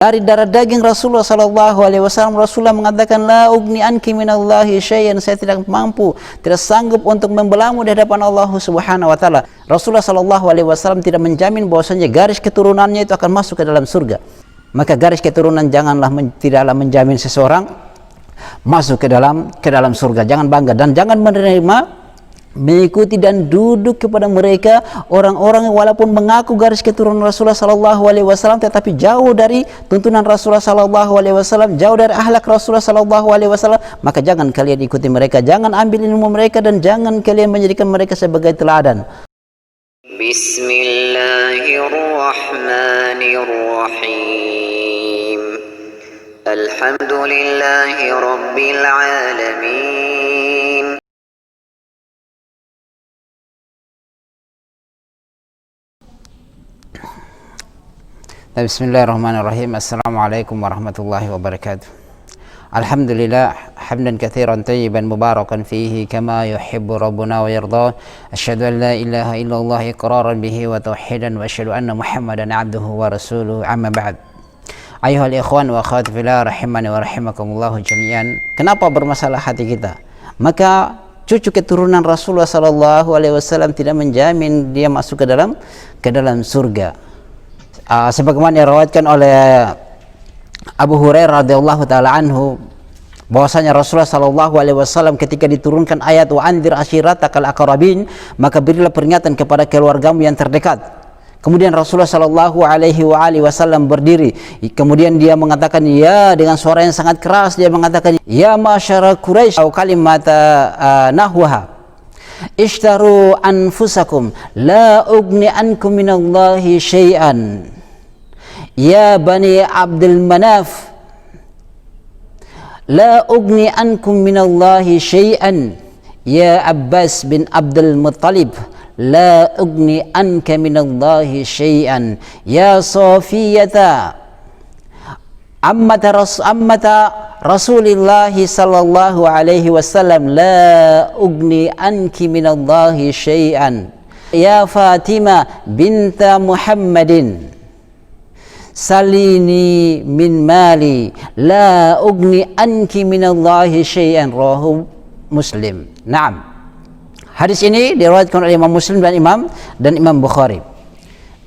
dari darah daging Rasulullah sallallahu alaihi wasallam. Rasulullah mengatakan, la ugni anki minallahi syai'an, saya tidak mampu, tidak sanggup untuk membelamu di hadapan Allah Subhanahu wa taala. Rasulullah sallallahu alaihi wasallam tidak menjamin bahwasanya garis keturunannya itu akan masuk ke dalam surga. Maka garis keturunan tidaklah menjamin seseorang masuk ke dalam surga. Jangan bangga dan jangan menerima, mengikuti dan duduk kepada mereka orang-orang yang walaupun mengaku garis keturunan Rasulullah sallallahu alaihi wasallam tetapi jauh dari tuntunan Rasulullah sallallahu alaihi wasallam, jauh dari akhlak Rasulullah sallallahu alaihi wasallam. Maka jangan kalian ikuti mereka, jangan ambil ilmu mereka, dan jangan kalian menjadikan mereka sebagai teladan. Bismillahirrahmanirrahim. Alhamdulillahi rabbil alamin. Bismillahirrahmanirrahim. Assalamualaikum warahmatullahi wabarakatuh. Alhamdulillah hamdan katsiran tayyiban mubarakan fihi kama yuhibbu rabbuna wa yarda. Asyhadu an la ilaha illallah iqraran bihi wa tauhidan wa asyhadu anna Muhammadan abduhu wa rasuluhu. Amma ba'd. Ayuhal ikhwan wa akhwat fillah rahimani wa rahimakumullah jami'an. Kenapa bermasalah hati kita? Maka cucu keturunan Rasulullah sallallahu alaihi wasallam tidak menjamin dia masuk ke dalam surga. Sebagaimana diriwayatkan oleh Abu Hurairah radhiyallahu taala anhu bahwasanya Rasulullah sallallahu alaihi wasallam ketika diturunkan ayat wa anzir ashiratakal aqrabin, maka berilah peringatan kepada keluargamu yang terdekat. Kemudian Rasulullah sallallahu alaihi wasallam berdiri, kemudian dia mengatakan ya dengan suara yang sangat keras, dia mengatakan ya masyara Quraisy atau kalimat nahwaha, ishtaru anfusakum la ugni ankum minallahi syai'an ya bani Abdul Manaf, la ugni ankum minallahi syai'an ya Abbas bin Abdul Muttalib, la ugni anka minallahi syai'an ya Safiyata ammata Rasulillah sallallahu alaihi wasallam, la ugni anki minallahi syai'an ya Fatimah binta Muhammadin, salini min mali, la ugni anki minallahi syai'an. Rawahu Muslim. Naam. Hadis ini diriwayatkan oleh Imam Muslim dan Imam Bukhari.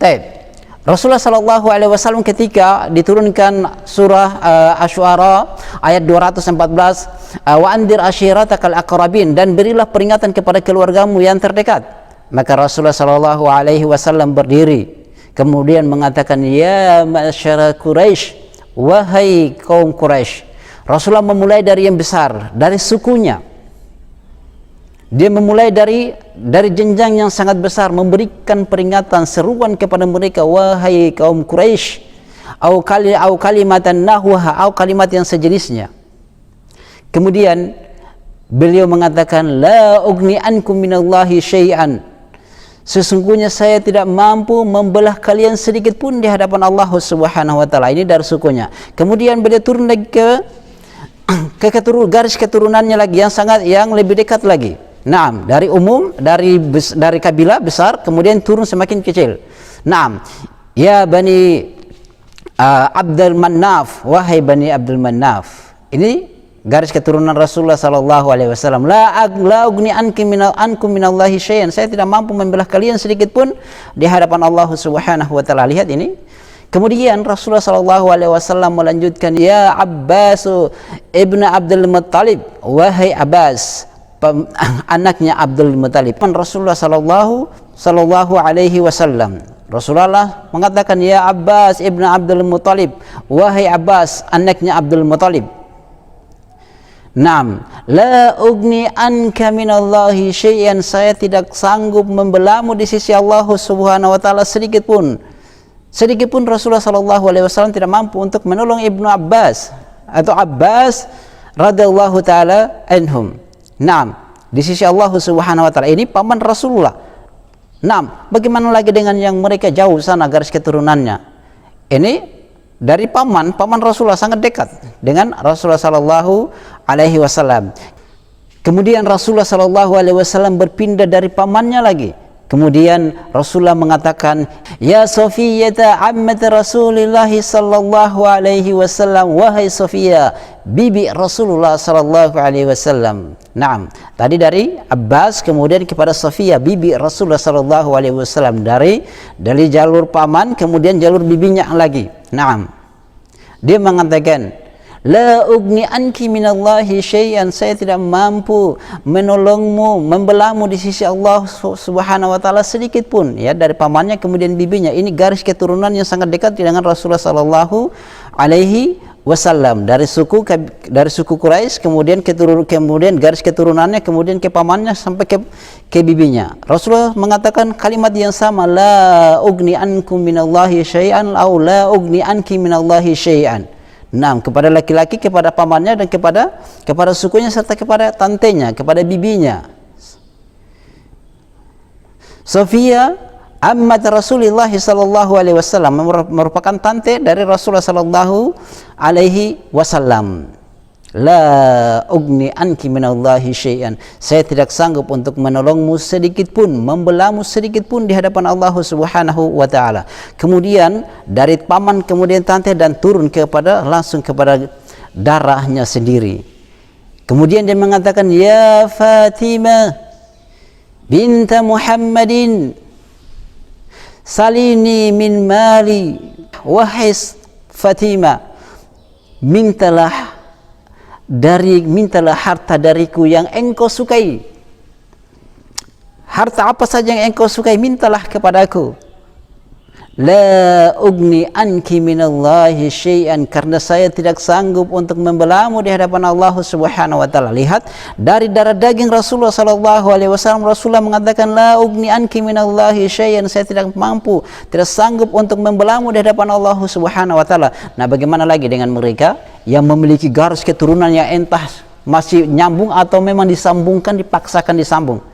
Baik. Rasulullah sallallahu alaihi wasallam ketika diturunkan surah Asy-Syu'ara ayat 214, wa andir ashiratakal aqrabin, dan berilah peringatan kepada keluargamu yang terdekat. Maka Rasulullah sallallahu alaihi wasallam berdiri kemudian mengatakan ya masyara Quraisy, wahai kaum Quraisy. Rasulullah memulai dari yang besar, dari sukunya. Dia memulai dari jenjang yang sangat besar, memberikan peringatan, seruan kepada mereka, wahai kaum Quraisy, au kalimatan nahwaha, au kalimat yang sejenisnya. Kemudian beliau mengatakan la ugni ankum minallahi syai'an, sesungguhnya saya tidak mampu membelah kalian sedikit pun di hadapan Allah Subhanahu wa taala. Ini dari sukunya. Kemudian beliau turun lagi ke garis keturunannya lagi yang lebih dekat lagi. Naam, dari dari kabilah besar kemudian turun semakin kecil. Naam, ya bani Abdul Manaf, wahai bani Abdul Manaf. Ini garis keturunan Rasulullah sallallahu alaihi wasallam. La ugni ankum minallahi syai'an, saya tidak mampu membelah kalian sedikit pun di hadapan Allah Subhanahu wa taala. Lihat ini. Kemudian Rasulullah sallallahu alaihi wasallam melanjutkan ya Abbas ibnu Abdul Muttalib, wahai Abbas anaknya Abdul Muttalib. Rasulullah sallallahu alaihi wasallam, Rasulullah mengatakan ya Abbas ibnu Abdul Muttalib, wahai Abbas anaknya Abdul Muttalib. Naam, la ugni anka minallahi syai'an, saya tidak sanggup membelamu di sisi Allah Subhanahu wa taala sedikit pun. Sedikit pun Rasulullah sallallahu alaihi wasallam tidak mampu untuk menolong Ibnu Abbas atau Abbas radhiyallahu taala anhum. Naam, di sisi Allah Subhanahu wa taala. Ini paman Rasulullah. Naam, bagaimana lagi dengan yang mereka jauh sana garis keturunannya? Ini dari paman Rasulullah sangat dekat dengan Rasulullah sallallahu alaihi wasallam. Kemudian Rasulullah sallallahu alaihi wasallam berpindah dari pamannya lagi Kemudian Rasulullah mengatakan, "Ya Safiyata ammat Rasulullah sallallahu alaihi wasallam, wahai Safiyah, bibi Rasulullah sallallahu alaihi wasallam." Naam, tadi dari Abbas kemudian kepada Safiyah bibi Rasulullah sallallahu alaihi wasallam, dari jalur paman kemudian jalur bibinya lagi. Naam. Dia mengatakan, "La ugni anki minallahi syai'an," saya tidak mampu menolongmu, membelamu di sisi Allah Subhanahu wa taala sedikit pun. Ya, dari pamannya kemudian bibinya. Ini garis keturunan yang sangat dekat dengan Rasulullah sallallahu alaihi wasallam, dari suku Quraisy, kemudian garis keturunannya kemudian ke pamannya sampai ke bibinya. Rasulullah mengatakan kalimat yang sama, "La ugni ankum minallahi syai'an," atau "La ugni anki minallahi syai'an." Nah, kepada laki-laki, kepada pamannya, dan kepada sukunya, serta kepada tantenya, kepada bibinya. Safiyah ammat Rasulullah sallallahu alaihi wasallam, merupakan tante dari Rasulullah sallallahu alaihi wasallam. "La ugni anki minallahi syai'an," saya tidak sanggup untuk menolongmu sedikit pun, membelamu sedikit pun di hadapan Allah Subhanahu wa taala. Kemudian dari paman kemudian tante dan turun langsung kepada darahnya sendiri. Kemudian dia mengatakan, "Ya Fatimah binta Muhammadin, salini min mali." Wahai Fatimah, mintalah harta dariku yang engkau sukai. Harta apa saja yang engkau sukai, mintalah kepadaku. "La ugni anki minallahi syai'an," karena saya tidak sanggup untuk membelamu di hadapan Allah Subhanahu wa taala. Lihat, dari darah daging Rasulullah sallallahu alaihi wasallam, Rasulullah mengatakan, "La ugni anki minallahi syai'an," saya tidak mampu, tidak sanggup untuk membelamu di hadapan Allah Subhanahu wa taala. Nah, bagaimana lagi dengan mereka yang memiliki garis keturunan yang entah masih nyambung atau memang disambungkan, dipaksakan disambung.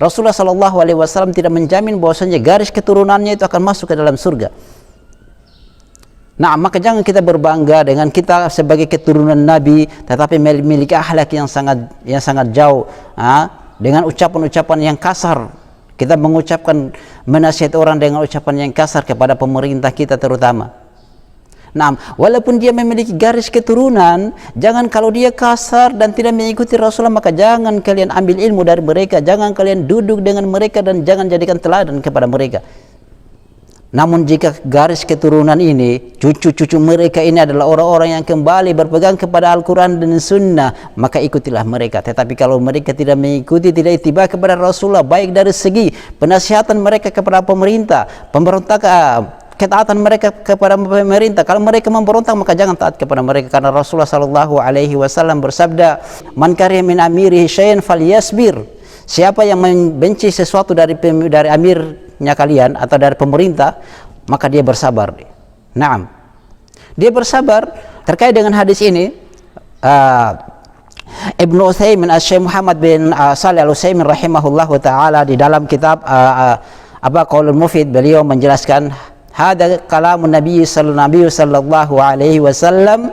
Rasulullah sallallahu alaihi wasallam tidak menjamin bahwasanya garis keturunannya itu akan masuk ke dalam surga. Nah, maka jangan kita berbangga dengan kita sebagai keturunan Nabi tetapi memiliki akhlak yang sangat jauh, dengan ucapan-ucapan yang kasar. Kita menasihati orang dengan ucapan yang kasar kepada pemerintah kita terutama. Nah, walaupun dia memiliki garis keturunan, jangan kalau dia kasar dan tidak mengikuti Rasulullah, maka jangan kalian ambil ilmu dari mereka, jangan kalian duduk dengan mereka, dan jangan jadikan teladan kepada mereka. Namun jika garis keturunan ini, cucu-cucu mereka ini adalah orang-orang yang kembali berpegang kepada Al-Quran dan Sunnah, maka ikutilah mereka. Tetapi kalau mereka tidak mengikuti, tidak ittiba kepada Rasulullah, baik dari segi penasihatan mereka kepada pemerintah, ketaatan mereka kepada pemerintah, kalau mereka memberontak maka jangan taat kepada mereka, karena Rasulullah sallallahu alaihi wasallam bersabda, "Man kariha min amirihi syai'an falyasbir." Siapa yang membenci sesuatu dari amirnya kalian atau dari pemerintah, maka dia bersabar. Naam. Dia bersabar. Terkait dengan hadis ini, Ibnu Utsaimin, Syekh Muhammad bin Shalih Al-Utsaimin rahimahullahu taala, di dalam kitab Qaulul Mufid, beliau menjelaskan, "Hada kalamun Nabi sallallahu alaihi wasallam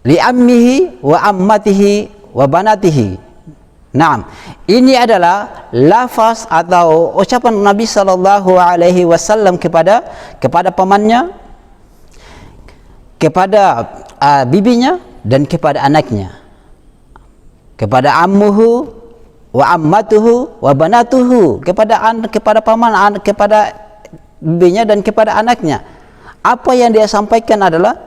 li ammihi wa ammatihi wa banatihi." Naam, ini adalah lafaz atau ucapan Nabi sallallahu alaihi wasallam kepada pamannya, kepada bibinya, dan kepada anaknya, kepada ammuhu wa ammatuhu wa banatuhu, kepada paman, kepada bibinya, dan kepada anaknya. Apa yang dia sampaikan adalah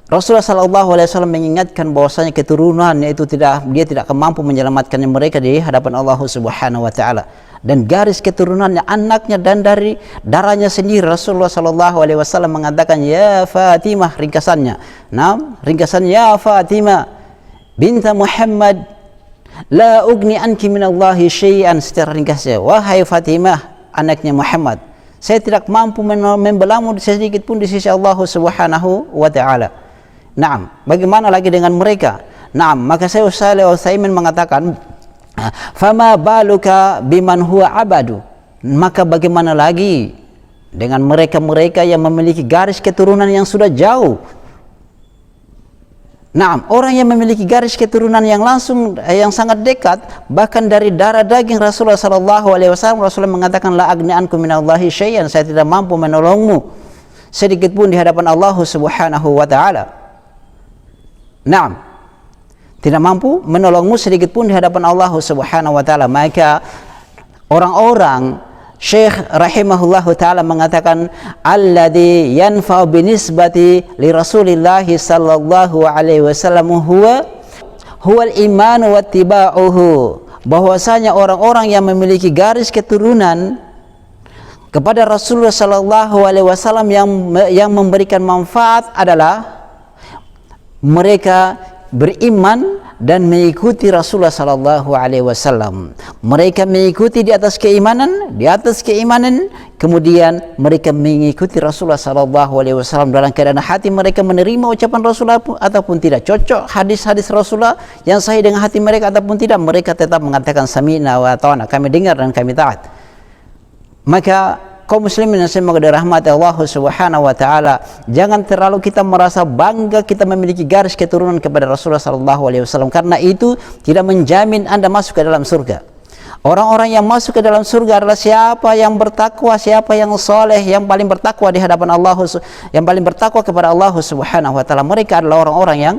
Rasulullah sallallahu alaihi wasallam mengingatkan bahwasanya keturunannya itu dia tidak mampu menyelamatkan mereka di hadapan Allah Subhanahu wa taala. Dan garis keturunannya, anaknya, dan dari darahnya sendiri, Rasulullah sallallahu alaihi wasallam mengatakan, "Ya Fatimah," ringkasannya. Ringkasannya, "Ya Fatimah binta Muhammad, la ugni anki minallahi syai'an," secara ringkasnya, "Wahai Fatimah, anaknya Muhammad, saya tidak mampu membelamu sedikit pun di sisi Allah Subhanahu wa taala." Naam, bagaimana lagi dengan mereka? Naam, maka Syekh Shalih Al-Utsaimin mengatakan, "Fama baluka biman huwa abadu." Maka bagaimana lagi dengan mereka-mereka yang memiliki garis keturunan yang sudah jauh? Naam, orang yang memiliki garis keturunan yang langsung, yang sangat dekat, bahkan dari darah daging Rasulullah sallallahu alaihi wasallam, Rasulullah mengatakan la agni ankum minallahi syai'an, saya tidak mampu menolongmu sedikit pun di hadapan Allah Subhanahu wa taala. Naam, tidak mampu menolongmu sedikit pun di hadapan Allah Subhanahu wa taala. Maka orang-orang Syekh rahimahullahu taala mengatakan alladzi yanfa'u binisbati li Rasulillah sallallahu alaihi wasallam huwa al-iman wa ittiba'uhu, bahwasanya orang-orang yang memiliki garis keturunan kepada Rasulullah sallallahu alaihi wasallam yang memberikan manfaat adalah mereka beriman dan mengikuti Rasulullah sallallahu alaihi wasallam. Mereka mengikuti di atas keimanan, kemudian mereka mengikuti Rasulullah sallallahu alaihi wasallam dalam keadaan hati mereka menerima ucapan Rasulullah ataupun tidak, cocok hadis-hadis Rasulullah yang sahih dengan hati mereka ataupun tidak, mereka tetap mengatakan sami'na wa ata'na, kami dengar dan kami taat. Maka kaum muslimin yang semoga dirahmati Allah Subhanahu wa taala, jangan terlalu kita merasa bangga kita memiliki garis keturunan kepada Rasulullah sallallahu alaihi wasallam, karena itu tidak menjamin Anda masuk ke dalam surga. Orang-orang yang masuk ke dalam surga adalah siapa yang bertakwa, siapa yang soleh, yang paling bertakwa di hadapan Allah, yang paling bertakwa kepada Allah Subhanahu wa taala. Mereka adalah orang-orang yang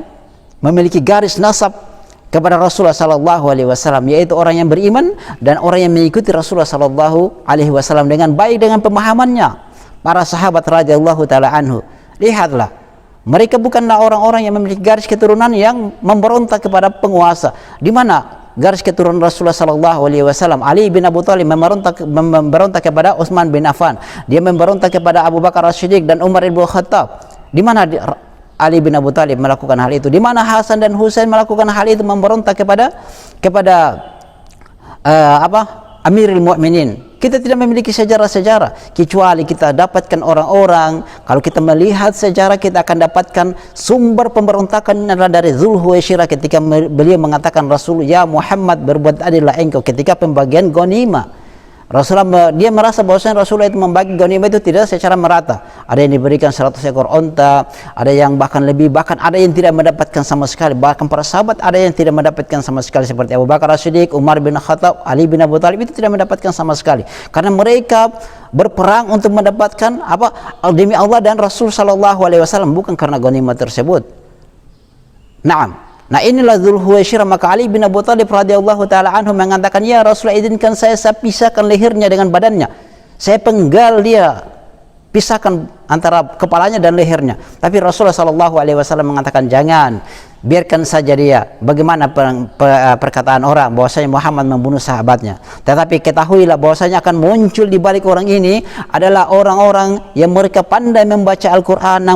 memiliki garis nasab kepada Rasulullah sallallahu alaihi wasallam, yaitu orang yang beriman dan orang yang mengikuti Rasulullah sallallahu alaihi wasallam dengan baik dengan pemahamannya. Para sahabat radhiyallahu taala anhu, lihatlah, mereka bukanlah orang-orang yang memiliki garis keturunan yang memberontak kepada penguasa. Di mana garis keturunan Rasulullah sallallahu alaihi wasallam? Ali bin Abi Thalib memberontak kepada Utsman bin Affan, dia memberontak kepada Abu Bakar As-Siddiq dan Umar bin Khattab. Di mana Ali bin Abi Thalib melakukan hal itu? Di mana Hasan dan Husain melakukan hal itu, memberontak kepada Amirul Mukminin? Kita tidak memiliki sejarah-sejarah, kecuali kita dapatkan orang-orang. Kalau kita melihat sejarah, kita akan dapatkan sumber pemberontakan adalah dari Dzulhuwaisirah ketika beliau mengatakan Rasul, ya Muhammad, berbuat adillah engkau ketika pembagian ghanimah. Rasulullah, dia merasa bahwasanya Rasulullah itu membagi ghanimah itu tidak secara merata. Ada yang diberikan 100 ekor onta, ada yang bahkan lebih, bahkan ada yang tidak mendapatkan sama sekali. Bahkan para sahabat ada yang tidak mendapatkan sama sekali, seperti Abu Bakar As-Siddiq, Umar bin Khattab, Ali bin Abi Thalib, itu tidak mendapatkan sama sekali. Karena mereka berperang untuk mendapatkan demi Allah dan Rasul sallallahu alaihi wasallam, bukan karena ghanimah tersebut. Naam. Nah, inilah Dzulhuwaisirah. Maka Ali bin Abi Thalib radhiyallahu taala anhu mengatakan, ya Rasulullah, izinkan saya pisahkan lehernya dengan badannya, saya penggal dia, pisahkan antara kepalanya dan lehernya. Tapi Rasulullah sallallahu alaihi wasallam mengatakan, jangan, biarkan saja dia. Bagaimana perkataan orang bahwasanya Muhammad membunuh sahabatnya? Tetapi ketahuilah bahwasanya akan muncul di balik orang ini adalah orang-orang yang mereka pandai membaca Al-Quran,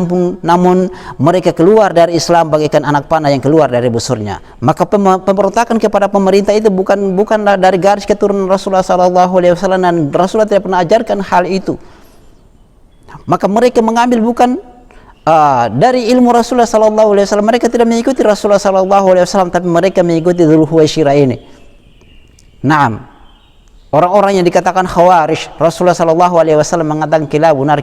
namun mereka keluar dari Islam bagaikan anak panah yang keluar dari busurnya. Maka pemberontakan kepada pemerintah itu bukanlah dari garis keturunan Rasulullah sallallahu alaihi wasallam, dan Rasulullah tidak pernah ajarkan hal itu. Maka mereka mengambil bukan dari ilmu Rasulullah sallallahu alaihi wasallam. Mereka tidak mengikuti Rasulullah sallallahu alaihi wasallam, tapi mereka mengikuti Dzulhuwaisirah ini. Naam. Orang-orang yang dikatakan khawarij, Rasulullah sallallahu alaihi wasallam mengatakan kilabunar.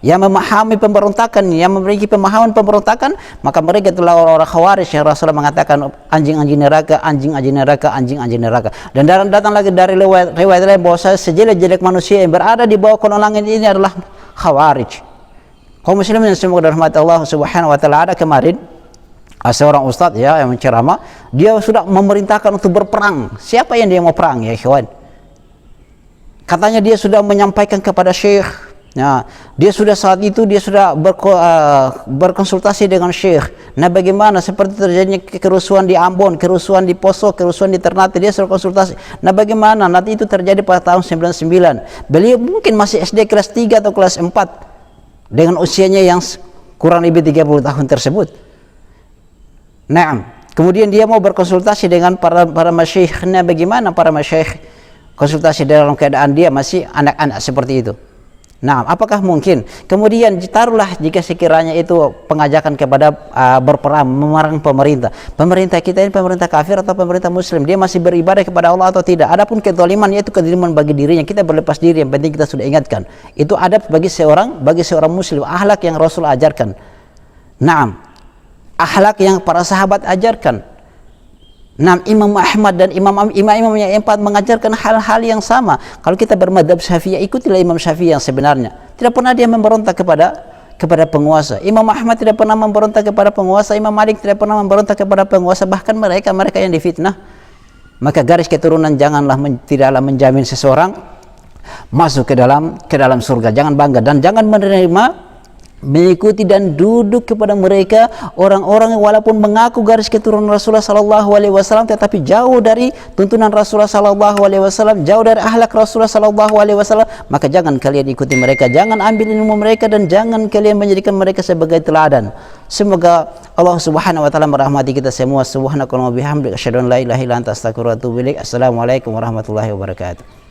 Yang memahami pemberontakan, yang memiliki pemahaman pemberontakan, maka mereka itulah orang-orang khawarij yang Rasulullah mengatakan anjing-anjing neraka. Dan datang lagi dari riwayat lain bahwa sejelek-jelek manusia yang berada di bawah kolong langit ini adalah khawarij. Kaum muslimin yang semoga dirahmati Allah Subhanahu wa taala, ada kemarin seorang ustadz yang menceramah, dia sudah memerintahkan untuk berperang. Siapa yang dia mau perang, ya ikhwan? Katanya dia sudah menyampaikan kepada syekh. Nah, dia sudah saat itu dia sudah berkonsultasi dengan syekh. Nah, bagaimana seperti terjadinya kerusuhan di Ambon, kerusuhan di Poso, kerusuhan di Ternate, dia sudah konsultasi. Nah, bagaimana nanti itu terjadi pada tahun 99. Beliau mungkin masih SD kelas 3 atau kelas 4. Dengan usianya yang kurang lebih 30 tahun tersebut. Nah, kemudian dia mau berkonsultasi dengan para masyayikh. Nah, bagaimana para masyayikh konsultasi dalam keadaan dia masih anak-anak seperti itu? Nah, apakah mungkin kemudian taruhlah jika sekiranya itu pengajakan kepada berperang, memerangi pemerintah kita ini pemerintah kafir atau pemerintah muslim, dia masih beribadah kepada Allah atau tidak? Adapun kezaliman, yaitu kezaliman bagi dirinya, kita berlepas diri. Yang penting kita sudah ingatkan, itu adab bagi seorang muslim, akhlak yang Rasul ajarkan. Naam. akhlak yang para sahabat ajarkan. Nah, Imam Ahmad dan imam-imam yang empat mengajarkan hal-hal yang sama. Kalau kita bermadhab Syafi'i, ikutilah Imam Syafi'i yang sebenarnya. Tidak pernah dia memberontak kepada penguasa. Imam Ahmad tidak pernah memberontak kepada penguasa. Imam Malik tidak pernah memberontak kepada penguasa. Bahkan mereka yang difitnah. Maka garis keturunan tidaklah menjamin seseorang masuk ke dalam surga. Jangan bangga dan jangan menerima, mengikuti dan duduk kepada mereka orang-orang yang walaupun mengaku garis keturunan Rasulullah sallallahu alaihi wasallam tetapi jauh dari tuntunan Rasulullah sallallahu alaihi wasallam, jauh dari akhlak Rasulullah sallallahu alaihi wasallam. Maka jangan kalian ikuti mereka, jangan ambil ilmu mereka, dan jangan kalian menjadikan mereka sebagai teladan. Semoga Allah Subhanahu wa taala merahmati kita semua. Subhanakallahumma wa bihamdika asyhadu an la ilaha illa anta astaghfiruka wa atubu ilaik. Assalamualaikum warahmatullahi wabarakatuh.